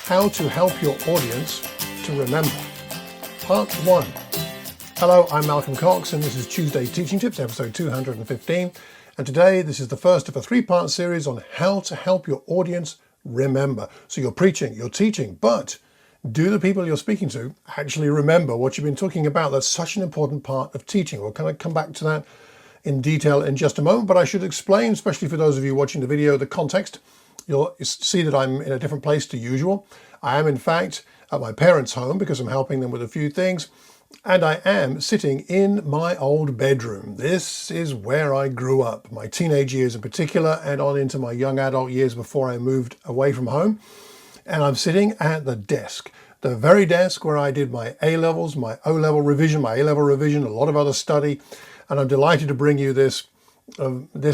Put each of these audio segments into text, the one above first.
How to help your audience to remember. Part 1. Hello, I'm Malcolm Cox and this is Tuesday Teaching Tips, episode 215. And today this is the first of a 3-part series on how to help your audience remember. So you're preaching, you're teaching, but do the people you're speaking to actually remember what you've been talking about? That's such an important part of teaching. We'll kind of come back to that in detail in just a moment, but I should explain, especially for those of you watching the video, the context. You'll see that I'm in a different place to usual. I am in fact at my parents' home because I'm helping them with a few things, and I am sitting in my old bedroom. This is where I grew up, my teenage years in particular, and on into my young adult years before I moved away from home. And I'm sitting at the desk, the very desk where I did my A-levels, my O-level revision, my A-level revision, a lot of other study. And I'm delighted to bring you this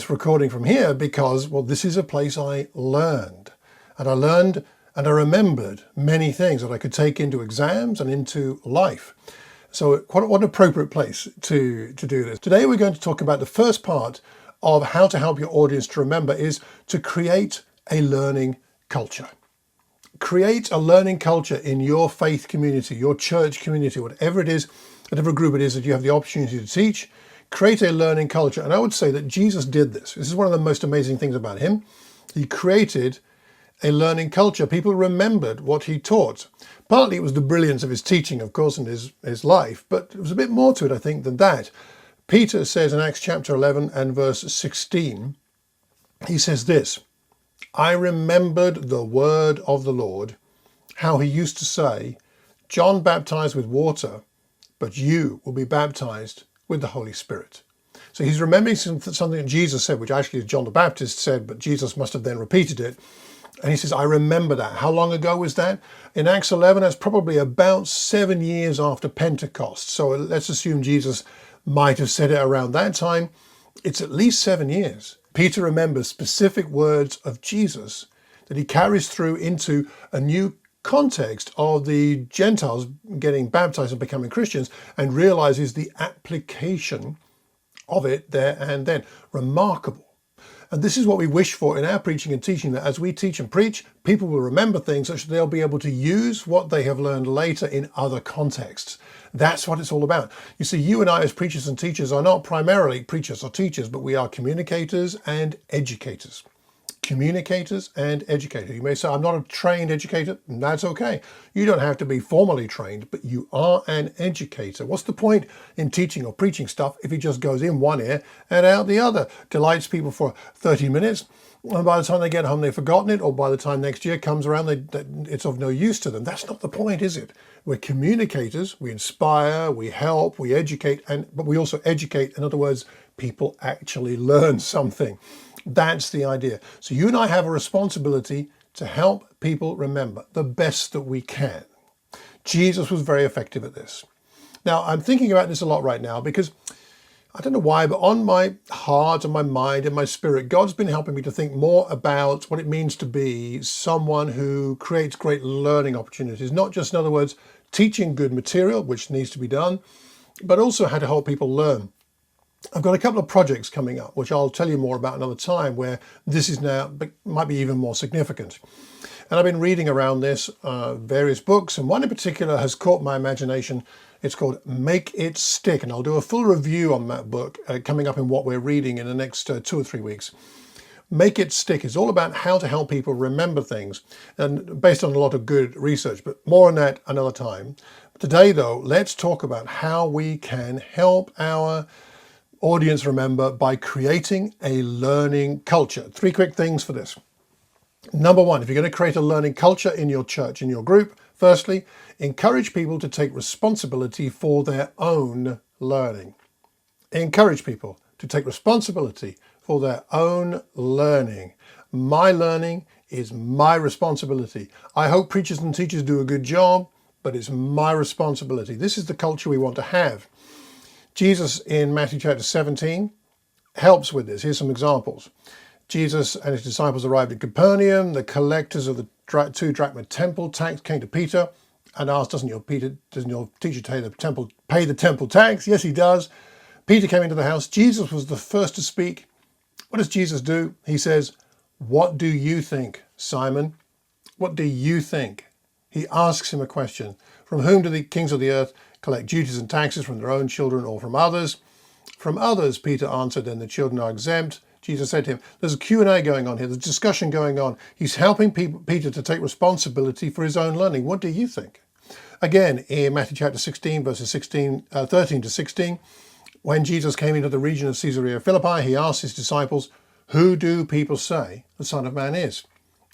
recording from here because, well, this is a place I learned. And I learned and I remembered many things that I could take into exams and into life. So what an appropriate place to do this. Today we're going to talk about the first part of how to help your audience to remember is to create a learning culture. Create a learning culture in your faith community, your church community, whatever it is, whatever group it is that you have the opportunity to teach. Create a learning culture. And I would say that Jesus did this. This is one of the most amazing things about him. He created a learning culture. People remembered what he taught. Partly it was the brilliance of his teaching, of course, and his life, but there was a bit more to it, I think, than that. Peter says in Acts chapter 11 and verse 16, he says this, I remembered the word of the Lord, how he used to say, John baptized with water, but you will be baptized with the Holy Spirit. So he's remembering something that Jesus said, which actually John the Baptist said, but Jesus must have then repeated it. And he says, I remember that. How long ago was that? In Acts 11, that's probably about 7 years after Pentecost. So let's assume Jesus might have said it around that time. It's at least 7 years. Peter remembers specific words of Jesus that he carries through into a new context of the Gentiles getting baptized and becoming Christians and realizes the application of it there and then. Remarkable. And this is what we wish for in our preaching and teaching, that as we teach and preach, people will remember things such that they'll be able to use what they have learned later in other contexts. That's what it's all about. You see, you and I as preachers and teachers are not primarily preachers or teachers, but we are communicators and educators. Communicators and educators. You may say, I'm not a trained educator. And that's okay. You don't have to be formally trained, but you are an educator. What's the point in teaching or preaching stuff if it just goes in one ear and out the other? Delights people for 30 minutes. And by the time they get home, they've forgotten it, or by the time next year comes around, it's of no use to them. That's not the point, is it? We're communicators, we inspire, we help, we educate, but we also educate. In other words, people actually learn something. That's the idea. So you and I have a responsibility to help people remember the best that we can. Jesus was very effective at this. Now, I'm thinking about this a lot right now because I don't know why, but on my heart and my mind and my spirit, God's been helping me to think more about what it means to be someone who creates great learning opportunities, not just, in other words, teaching good material, which needs to be done, but also how to help people learn. I've got a couple of projects coming up, which I'll tell you more about another time, where this is now, might be even more significant. And I've been reading around this, various books, and one in particular has caught my imagination. It's called Make It Stick, and I'll do a full review on that book coming up in what we're reading in the next 2 or 3 weeks. Make It Stick is all about how to help people remember things, and based on a lot of good research, but more on that another time. Today, though, let's talk about how we can help our audience remember by creating a learning culture. 3 quick things for this. Number 1, if you're going to create a learning culture in your church, in your group, firstly, encourage people to take responsibility for their own learning. Encourage people to take responsibility for their own learning. My learning is my responsibility. I hope preachers and teachers do a good job, but it's my responsibility. This is the culture we want to have. Jesus in Matthew chapter 17 helps with this. Here's some examples. Jesus and his disciples arrived at Capernaum. The collectors of the two-drachma temple tax came to Peter and asked, doesn't your teacher pay the temple tax? Yes, he does. Peter came into the house. Jesus was the first to speak. What does Jesus do? He says, what do you think, Simon? What do you think? He asks him a question. From whom do the kings of the earth collect duties and taxes? From their own children or from others? From others, Peter answered, and the children are exempt. Jesus said to him, there's a Q&A going on here. There's discussion going on. He's helping Peter to take responsibility for his own learning. What do you think? Again, in Matthew chapter 16, verses 13 to 16, when Jesus came into the region of Caesarea Philippi, he asked his disciples, who do people say the Son of Man is?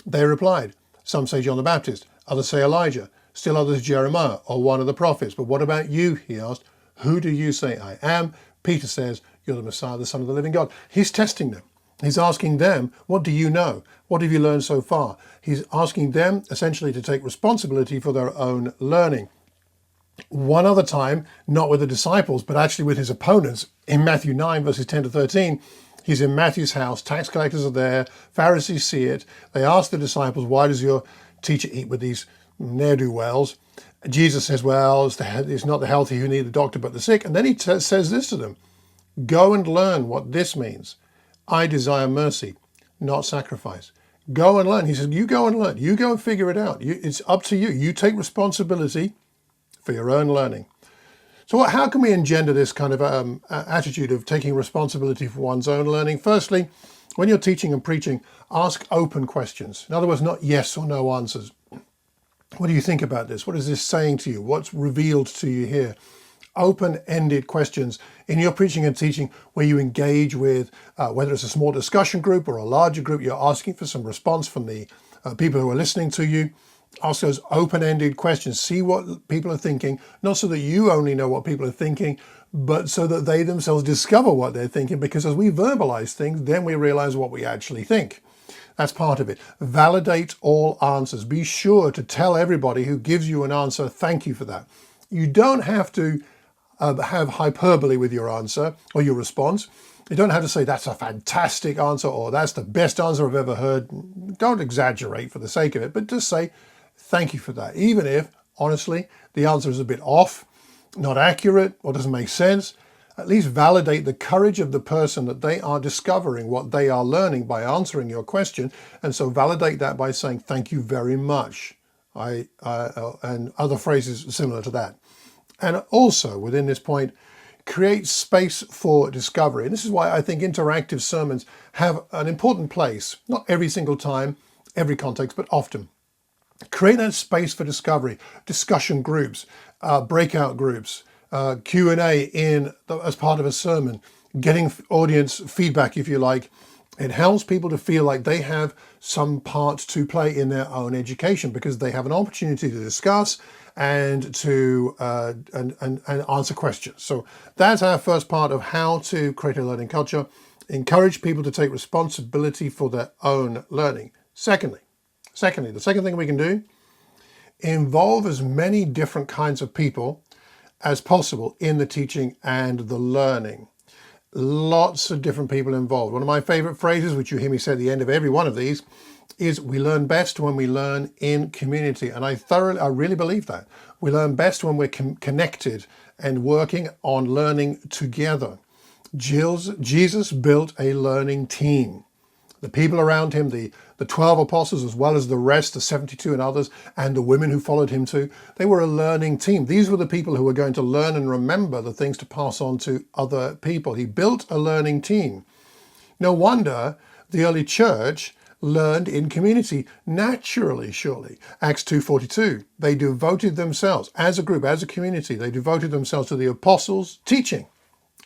They replied, some say John the Baptist, others say Elijah, still others Jeremiah or one of the prophets. But what about you? He asked, who do you say I am? Peter says, you're the Messiah, the Son of the living God. He's testing them. He's asking them, what do you know? What have you learned so far? He's asking them essentially to take responsibility for their own learning. One other time, not with the disciples, but actually with his opponents, in Matthew 9, verses 10 to 13, he's in Matthew's house, tax collectors are there, Pharisees see it. They ask the disciples, why does your teacher eat with these ne'er-do-wells? Jesus says, well, it's not the healthy who need the doctor, but the sick. And then he says this to them, go and learn what this means. I desire mercy, not sacrifice. Go and learn. He says, you go and learn. You go and figure it out. It's up to you. You take responsibility for your own learning. So how can we engender this kind of attitude of taking responsibility for one's own learning? Firstly, when you're teaching and preaching, ask open questions. In other words, not yes or no answers. What do you think about this? What is this saying to you? What's revealed to you here? Open-ended questions in your preaching and teaching where you engage with, whether it's a small discussion group or a larger group, you're asking for some response from the people who are listening to you. Ask those open-ended questions. See what people are thinking, not so that you only know what people are thinking, but so that they themselves discover what they're thinking, because as we verbalize things, then we realize what we actually think. That's part of it. Validate all answers. Be sure to tell everybody who gives you an answer, thank you for that. You don't have to have hyperbole with your answer or your response. You don't have to say that's a fantastic answer or that's the best answer I've ever heard. Don't exaggerate for the sake of it, but just say thank you for that. Even if, honestly, the answer is a bit off, not accurate, or doesn't make sense, at least validate the courage of the person that they are discovering what they are learning by answering your question. And so validate that by saying thank you very much. And other phrases similar to that. And also within this point, create space for discovery. And this is why I think interactive sermons have an important place, not every single time, every context, but often. Create that space for discovery, discussion groups, breakout groups, Q&A as part of a sermon, getting audience feedback, if you like. It helps people to feel like they have some part to play in their own education because they have an opportunity to discuss and to and answer questions. So that's our first part of how to create a learning culture. Encourage people to take responsibility for their own learning. Secondly, the second thing we can do, involve as many different kinds of people as possible in the teaching and the learning. Lots of different people involved. One of my favorite phrases, which you hear me say at the end of every one of these, is we learn best when we learn in community. And I really believe that. We learn best when we're connected and working on learning together. Jesus built a learning team. The people around him, the 12 apostles, as well as the rest, the 72 and others, and the women who followed him too, they were a learning team. These were the people who were going to learn and remember the things to pass on to other people. He built a learning team. No wonder the early church learned in community naturally, surely. Acts 2:42, they devoted themselves as a group, as a community, they devoted themselves to the apostles' teaching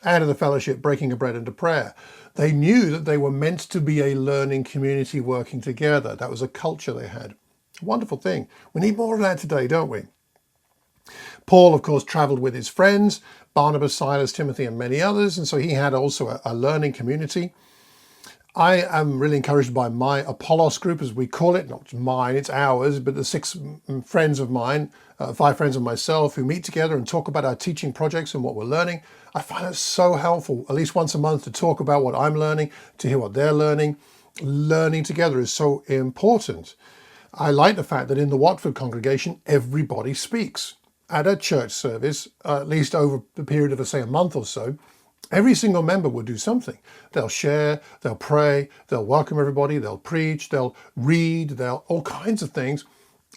and to the fellowship, breaking of bread and to prayer. They knew that they were meant to be a learning community working together. That was a culture they had. A wonderful thing. We need more of that today, don't we? Paul, of course, traveled with his friends, Barnabas, Silas, Timothy, and many others. And so he had also a learning community. I am really encouraged by my Apollos group, as we call it, not mine, it's ours, but the 6 friends of mine, 5 friends of myself who meet together and talk about our teaching projects and what we're learning. I find it so helpful, at least once a month, to talk about what I'm learning, to hear what they're learning. Learning together is so important. I like the fact that in the Watford congregation, everybody speaks. At a church service, at least over the period of, say, a month or so, every single member will do something. They'll share, they'll pray, they'll welcome everybody, they'll preach, they'll read, they'll all kinds of things.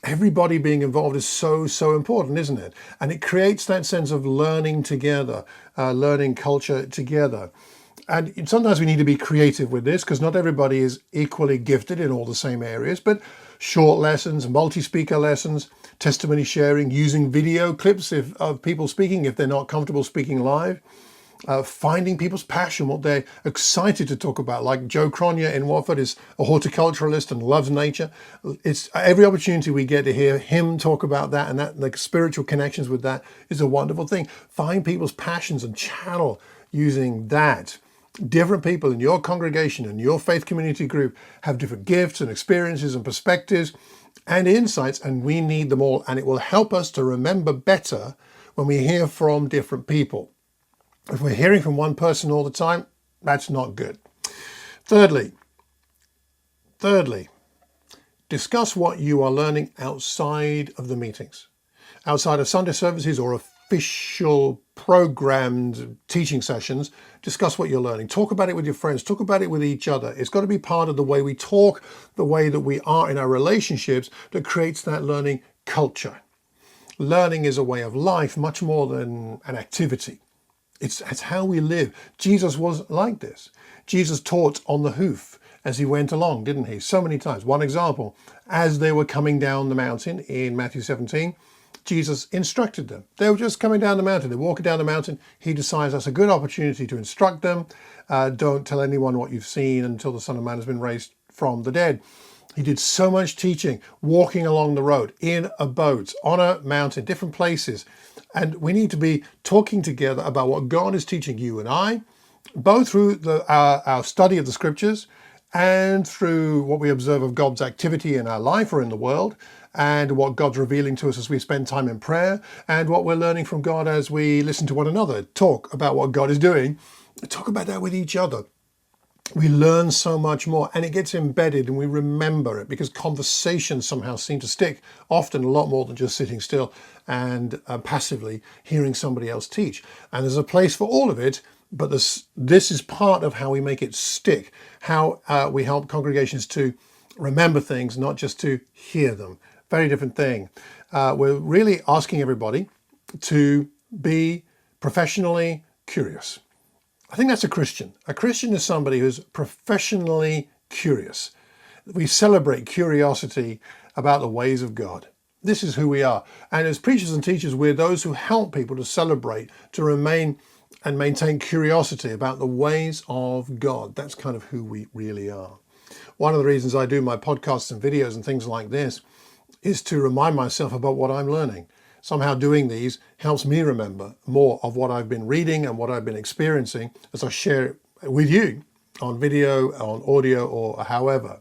Everybody being involved is so important, isn't it? And it creates that sense of learning together, learning culture together. And sometimes we need to be creative with this because not everybody is equally gifted in all the same areas, but short lessons, multi-speaker lessons, testimony sharing, using video clips of people speaking if they're not comfortable speaking live, finding people's passion, what they're excited to talk about. Like Joe Cronje in Watford is a horticulturalist and loves nature. It's every opportunity we get to hear him talk about that, and that the spiritual connections with that is a wonderful thing. Find people's passions and channel using that. Different people in your congregation and your faith community group have different gifts and experiences and perspectives and insights, and we need them all. And it will help us to remember better when we hear from different people. If we're hearing from one person all the time, that's not good. Thirdly, discuss what you are learning outside of the meetings, outside of Sunday services or official programmed teaching sessions. Discuss what you're learning. Talk about it with your friends. Talk about it with each other. It's got to be part of the way we talk, the way that we are in our relationships that creates that learning culture. Learning is a way of life much more than an activity. It's how we live. Jesus was like this. Jesus taught on the hoof as he went along, didn't he? So many times. One example, as they were coming down the mountain in Matthew 17, Jesus instructed them. They were just coming down the mountain. They're walking down the mountain. He decides that's a good opportunity to instruct them. Don't tell anyone what you've seen until the Son of Man has been raised from the dead. He did so much teaching, walking along the road, in a boat, on a mountain, different places. And we need to be talking together about what God is teaching you and I, both through our study of the scriptures and through what we observe of God's activity in our life or in the world, and what God's revealing to us as we spend time in prayer, and what we're learning from God as we listen to one another, talk about what God is doing, talk about that with each other. We learn so much more, and it gets embedded and we remember it because conversations somehow seem to stick, often a lot more than just sitting still and passively hearing somebody else teach. And there's a place for all of it, but this is part of how we make it stick, how we help congregations to remember things, not just to hear them. Very different thing. We're really asking everybody to be professionally curious. I think that's a Christian. A Christian is somebody who's professionally curious. We celebrate curiosity about the ways of God. This is who we are. And as preachers and teachers, we're those who help people to celebrate, to remain and maintain curiosity about the ways of God. That's kind of who we really are. One of the reasons I do my podcasts and videos and things like this is to remind myself about what I'm learning. Somehow doing these helps me remember more of what I've been reading and what I've been experiencing as I share it with you on video, on audio, or however.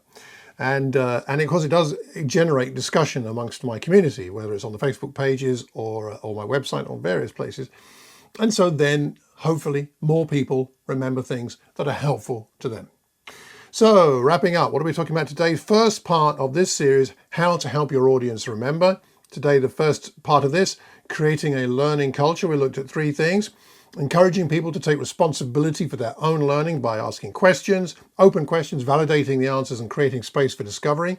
And of course, it does generate discussion amongst my community, whether it's on the Facebook pages or my website or various places. And so then, hopefully, more people remember things that are helpful to them. So, wrapping up, what are we talking about today? First part of this series, how to help your audience remember. Today, the first part of this, creating a learning culture. We looked at three things. Encouraging people to take responsibility for their own learning by asking questions, open questions, validating the answers and creating space for discovery.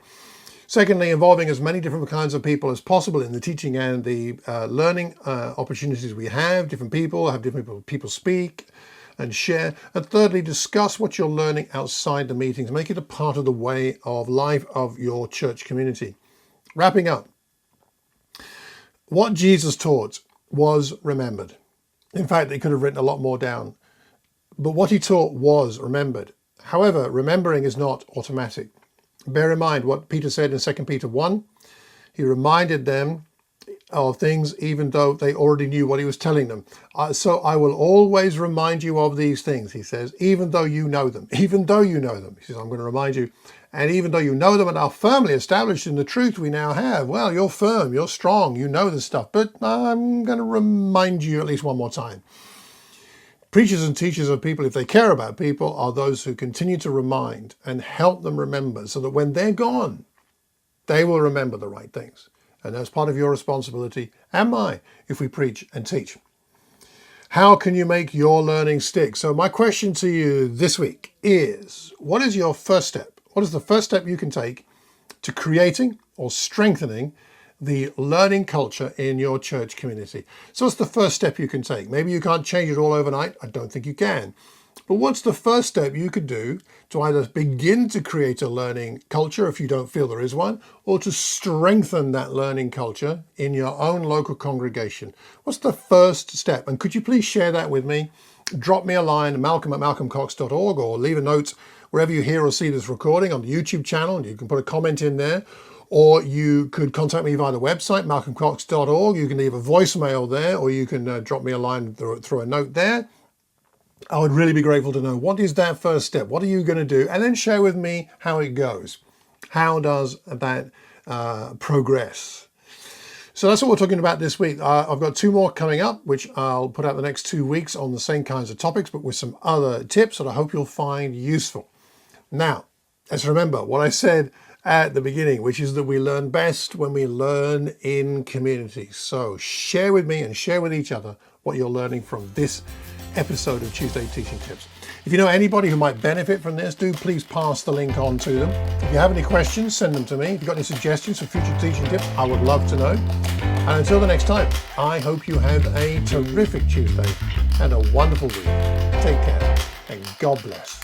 Secondly, involving as many different kinds of people as possible in the teaching and the learning opportunities we have. Different people speak and share. And thirdly, discuss what you're learning outside the meetings. Make it a part of the way of life of your church community. Wrapping up. What Jesus taught was remembered. In fact, he could have written a lot more down. But what he taught was remembered. However, remembering is not automatic. Bear in mind what Peter said in 2 Peter 1. He reminded them of things even though they already knew what he was telling them. So I will always remind you of these things, he says, even though you know them. Even though you know them. He says, I'm going to remind you. And even though you know them and are firmly established in the truth we now have, well, you're firm, you're strong, you know this stuff, but I'm going to remind you at least one more time. Preachers and teachers of people, if they care about people, are those who continue to remind and help them remember so that when they're gone, they will remember the right things. And that's part of your responsibility and mine if we preach and teach. How can you make your learning stick? So my question to you this week is, what is your first step? What is the first step you can take to creating or strengthening the learning culture in your church community. So what's the first step you can take? Maybe you can't change it all overnight. I don't think you can. But what's the first step you could do to either begin to create a learning culture if you don't feel there is one, or to strengthen that learning culture in your own local congregation? What's the first step? And could you please share that with me? Drop me a line, malcolm@malcolmcox.org, or leave a note wherever you hear or see this recording on the YouTube channel, and you can put a comment in there. Or you could contact me via the website, malcolmcox.org. You can leave a voicemail there, or you can drop me a line through a note there. I would really be grateful to know, what is that first step? What are you going to do? And then share with me how it goes. How does that progress? So that's what we're talking about this week. I've got 2 more coming up, which I'll put out the next 2 weeks on the same kinds of topics, but with some other tips that I hope you'll find useful. Now, let's remember what I said at the beginning, which is that we learn best when we learn in community. So share with me and share with each other what you're learning from this episode of Tuesday Teaching Tips. If you know anybody who might benefit from this, do please pass the link on to them. If you have any questions, send them to me. If you've got any suggestions for future teaching tips, I would love to know. And until the next time, I hope you have a terrific Tuesday and a wonderful week. Take care and God bless.